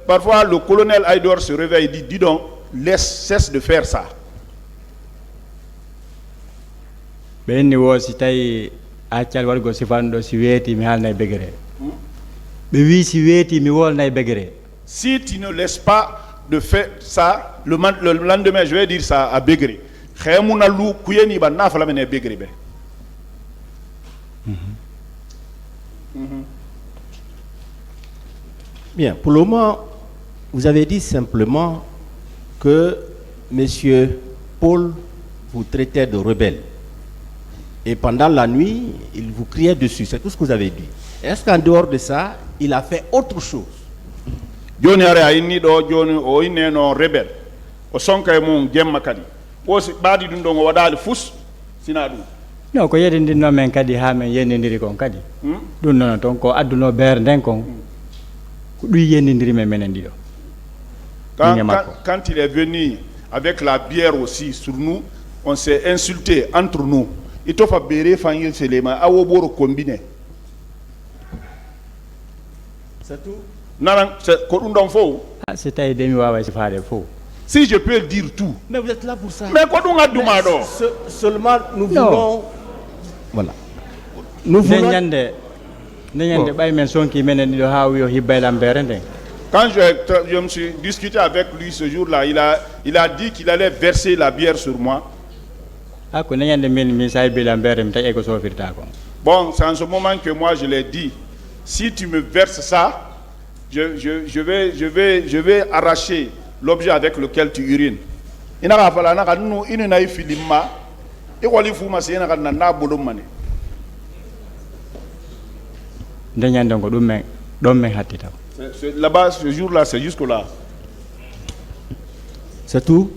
Parfois, le colonel Haïdor se réveille et dit, dis donc, cesse de faire ça. Ben wo si tay accal wargo sifando si weti mi halnay begere. Be wi si weti mi wolnay begere. Si tu ne laisses pas de faire ça, le lendemain, je vais dire ça à Begré. Bien, pour le moment, vous avez dit simplement que M. Paul vous traitait de rebelle. Et pendant la nuit, il vous criait dessus. C'est tout ce que vous avez dit. Est-ce qu'en dehors de ça, il a fait autre chose? Joni are ayni do joni o inne no rebel o sonka e mum jemma kadi o si baadi dum do wadali fus sina dum No ko yedindi no men kadi ha men yenindiri kon kadi dum non ton ko adduno ber den kon ko du yenindiri men menen dido. Quand il est venu avec la bière aussi sur nous, on s'est insulté entre nous. Il t'a fait béré fangil selema awo boro combiné. C'est tout? Si je peux dire tout. Mais vous êtes là pour ça. Mais quoi donc seulement nous voulons. Voilà. Nous voulons. Quand je me suis discuté avec lui ce jour-là, il a dit qu'il allait verser la bière sur moi. Bon, c'est en ce moment que moi je l'ai dit. Si tu me verses ça, je vais arracher l'objet avec lequel tu urines. Il n'a pas fallu que nous ayons filmé. Et qu'on lui fout c'est un boulot mané. Là-bas, ce jour-là, c'est jusque-là. C'est tout?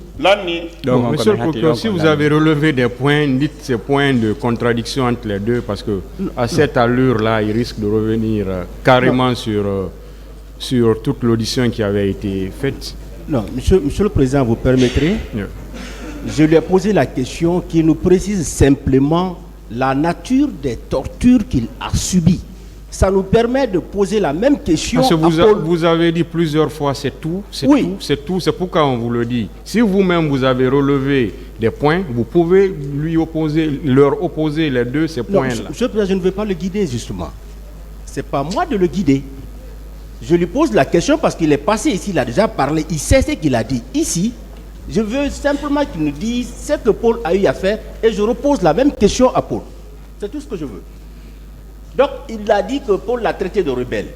Donc, monsieur le procureur, si vous avez relevé des points, dites ces points de contradiction entre les deux, parce que à cette allure-là, il risque de revenir carrément sur toute l'audition qui avait été faite. Non, monsieur le Président, vous permettrez? Je lui ai posé la question qu'il nous précise simplement la nature des tortures qu'il a subies. Ça nous permet de poser la même question. Parce que vous avez dit plusieurs fois, c'est tout, c'est tout, c'est tout, c'est pourquoi on vous le dit. Si vous-même vous avez relevé des points, vous pouvez leur opposer les deux ces points-là. Monsieur le Président, je ne veux pas le guider justement. Ce n'est pas moi de le guider. Je lui pose la question parce qu'il est passé ici, il a déjà parlé, il sait ce qu'il a dit. Ici, je veux simplement qu'il nous dise ce que Paul a eu à faire et je repose la même question à Paul. C'est tout ce que je veux. Donc, il a dit que Paul l'a traité de rebelle,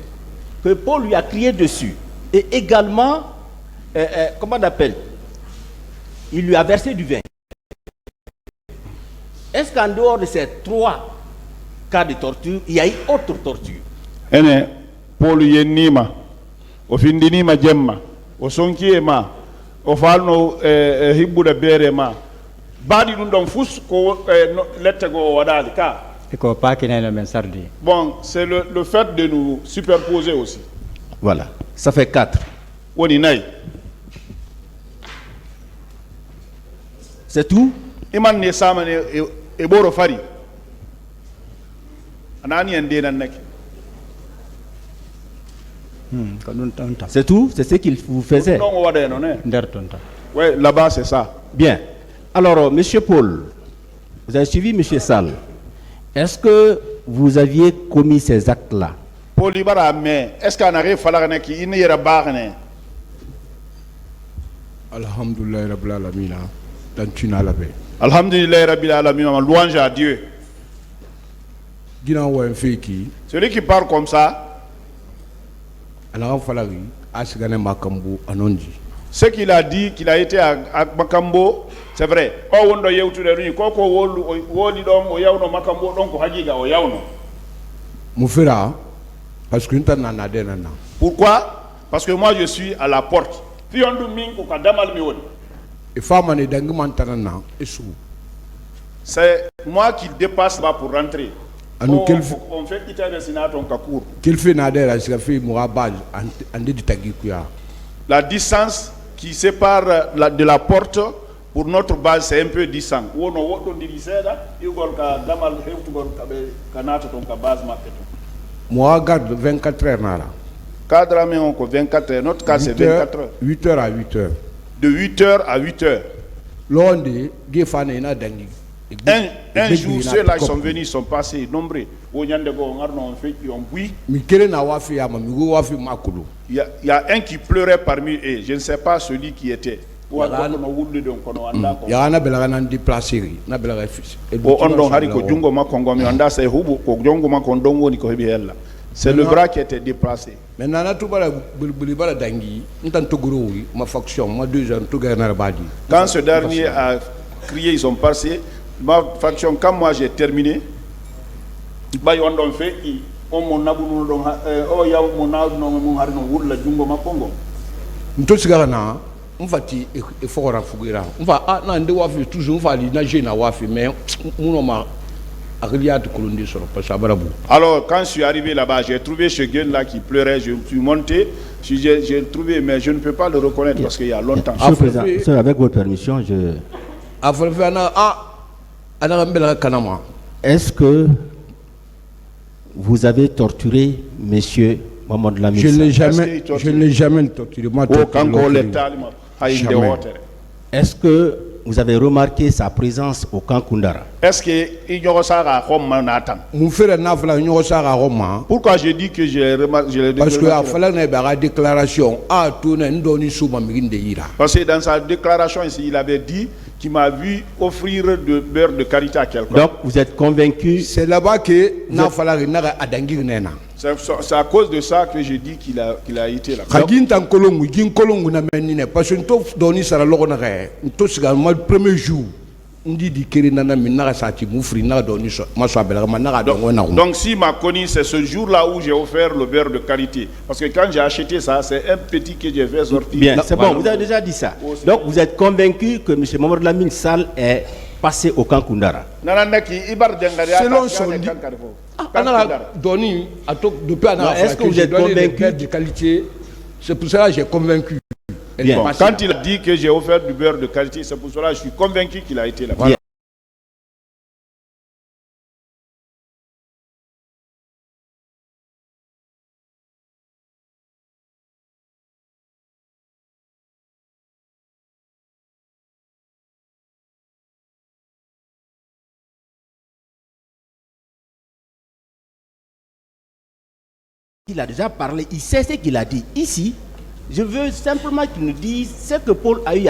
que Paul lui a crié dessus. Et également, comment on appelle? Il lui a versé du vin. Est-ce qu'en dehors de ces 3 cas de torture, il y a eu autre torture? Paul yenima, o findinima jemma, o sonkiema, o falno hibbude bere ma. Badi dum don fus ko lette go wadali ka. Bon, c'est le fait de nous superposer aussi. Voilà, ça fait 4. C'est tout? Iman ne samane e boro fari. Anani ende nan nek. C'est tout? C'est ce qu'il vous faisait? Oui, là-bas c'est ça. Bien. Alors, monsieur Paul, vous avez suivi monsieur Sall. Est-ce que vous aviez commis ces actes-là? Paul Ibara, mais est-ce qu'on arrive à faire qui n'y a pas? Alhamdulillah Rabbil Alamin. Tantuna la paix. Alhamdulillah Rabbil Alamin. Louange à Dieu. Celui qui parle comme ça, ce qu'il a dit, qu'il a été à Makambo, c'est vrai. Pourquoi? Parce que moi je suis à la porte. C'est moi qui dépasse là pour rentrer. On fait quitter le Sénat en Kakour. La distance qui sépare de la porte pour notre base, c'est un peu distant. Moi, garde 24 heures. Cadre mais on 24 heures. Notre cas c'est 24 heures. 8h à 8h. De 8h à 8h. L'onde, Gefane ina dangi. Un jour, ceux-là qui sont venus, ils sont passés nombreux. Il y a un qui pleurait parmi eux. Je ne sais pas celui qui était. On c'est le bras qui était déplacé. Quand ce dernier a crié, ils sont passés. Ma faction, quand moi j'ai terminé, on va dire effort à Fouguera. On va non de wafi toujours on va aller nager na wafi mais on m'a arrivé Colombie sur parce alors quand je suis arrivé là-bas, j'ai trouvé ce gars là qui pleurait, je suis monté, j'ai trouvé mais je ne peux pas le reconnaître parce qu'il y a longtemps. Monsieur le Président, avec votre permission, je est-ce que vous avez torturé monsieur Mamadou Lamine Sall? Je ne l'ai jamais torturé. Moi, est-ce que vous avez remarqué sa présence au camp Koundara? Est-ce que pourquoi je dis que j'ai remarqué? Parce que déclaration parce que dans sa déclaration ici, il avait dit qu'il m'a vu offrir de beurre de karité à quelqu'un. Donc vous êtes convaincu? C'est là-bas que c'est à cause de ça que je dis qu'il a été là. Premier jour, donc si m'a connu, c'est ce jour-là où j'ai offert le beurre de qualité. Parce que quand j'ai acheté ça, c'est un petit que j'ai fait sortir. Bien, c'est bon, vous avez déjà dit ça. Donc vous êtes convaincu que M. Mamadou Lamine Sall est passé au camp Koundara? Selon son dit, est-ce que vous êtes convaincu de qualité? C'est pour cela que j'ai convaincu. Bien. Quand il a dit que j'ai offert du beurre de qualité, c'est pour cela que je suis convaincu qu'il a été là-bas. Voilà. Il a déjà parlé, il sait ce qu'il a dit. Ici, je veux simplement qu'il nous dise ce que Paul a eu